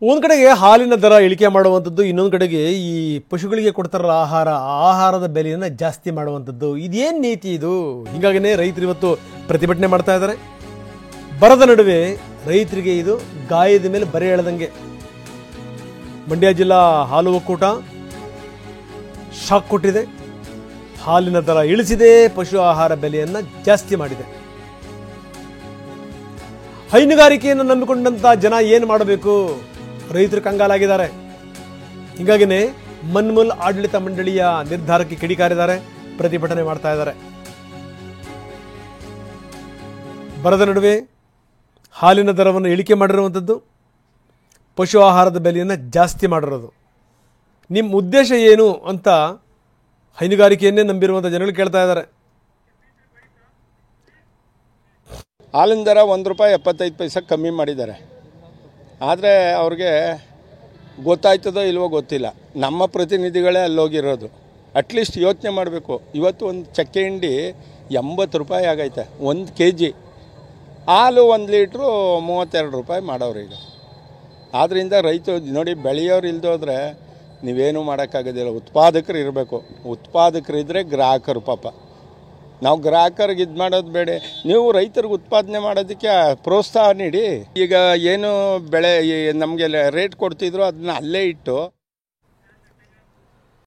ಒಂದು ಕಡೆಗೆ ಹಾಲಿನ ದರ ಇಳಿಕೆ ಮಾಡುವಂಥದ್ದು, ಇನ್ನೊಂದು ಕಡೆಗೆ ಈ ಪಶುಗಳಿಗೆ ಕೊಡ್ತಾರಲ್ಲ ಆಹಾರದ ಬೆಲೆಯನ್ನು ಜಾಸ್ತಿ ಮಾಡುವಂಥದ್ದು. ಇದೇನು ನೀತಿ ಇದು? ಹೀಗಾಗಿನೇ ರೈತರು ಇವತ್ತು ಪ್ರತಿಭಟನೆ ಮಾಡ್ತಾ ಇದ್ದಾರೆ. ಬರದ ನಡುವೆ ರೈತರಿಗೆ ಇದು ಗಾಯದ ಮೇಲೆ ಬರೆ ಎಳೆದಂಗೆ. ಮಂಡ್ಯ ಜಿಲ್ಲಾ ಹಾಲು ಒಕ್ಕೂಟ ಶಾಕ್ ಕೊಟ್ಟಿದೆ. ಹಾಲಿನ ದರ ಇಳಿಸಿದೆ, ಪಶು ಆಹಾರ ಬೆಲೆಯನ್ನು ಜಾಸ್ತಿ ಮಾಡಿದೆ. ಹೈನುಗಾರಿಕೆಯನ್ನು ನಂಬಿಕೊಂಡಂತ ಜನ ಏನು ಮಾಡಬೇಕು? ರೈತರು ಕಂಗಾಲಾಗಿದ್ದಾರೆ. ಹೀಗಾಗಿನೇ ಮನ್ಮೂಲ್ ಆಡಳಿತ ಮಂಡಳಿಯ ನಿರ್ಧಾರಕ್ಕೆ ಕಿಡಿಕಾರಿದ್ದಾರೆ, ಪ್ರತಿಭಟನೆ ಮಾಡ್ತಾ ಇದ್ದಾರೆ. ಬರದ ನಡುವೆ ಹಾಲಿನ ದರವನ್ನು ಇಳಿಕೆ ಮಾಡಿರುವಂಥದ್ದು, ಪಶು ಆಹಾರದ ಬೆಲೆಯನ್ನು ಜಾಸ್ತಿ ಮಾಡಿರೋದು. ನಿಮ್ಮ ಉದ್ದೇಶ ಏನು ಅಂತ ಹೈನುಗಾರಿಕೆಯನ್ನೇ ನಂಬಿರುವಂಥ ಜನಗಳು ಕೇಳ್ತಾ ಇದ್ದಾರೆ. ಹಾಲಿನ ದರ ₹1.75 ಕಮ್ಮಿ ಮಾಡಿದ್ದಾರೆ. ಆದರೆ ಅವ್ರಿಗೆ ಗೊತ್ತಾಯ್ತದೋ ಇಲ್ವೋ ಗೊತ್ತಿಲ್ಲ. ನಮ್ಮ ಪ್ರತಿನಿಧಿಗಳೇ ಅಲ್ಲೋಗಿರೋದು. ಅಟ್ಲೀಸ್ಟ್ ಯೋಚನೆ ಮಾಡಬೇಕು. ಇವತ್ತು ಒಂದು ಚಕ್ಕೆ ಹಿಂಡಿ ₹80 ಆಗೈತೆ 1 kg. ಹಾಲು 1 ಲೀಟ್ರು ₹32 ಮಾಡೋರು ಈಗ. ಆದ್ದರಿಂದ ರೈತರು ನೋಡಿ, ಬೆಳೆಯೋರು ಇಲ್ದೋದ್ರೆ ನೀವೇನು ಮಾಡೋಕ್ಕಾಗೋದಿಲ್ಲ. ಉತ್ಪಾದಕರು ಇರಬೇಕು. ಉತ್ಪಾದಕರಿದ್ದರೆ ಗ್ರಾಹಕರು. ಪಾಪ ನಾವು ಗ್ರಾಹಕರಿಗೆ ಇದು ಮಾಡೋದು ಬೇಡ. ನೀವು ರೈತರಿಗೆ ಉತ್ಪಾದನೆ ಮಾಡೋದಕ್ಕೆ ಪ್ರೋತ್ಸಾಹ ನೀಡಿ. ಈಗ ಏನು ಬೆಳೆ ನಮಗೆ ರೇಟ್ ಕೊಡ್ತಿದ್ರು ಅದನ್ನ ಅಲ್ಲೇ ಇಟ್ಟು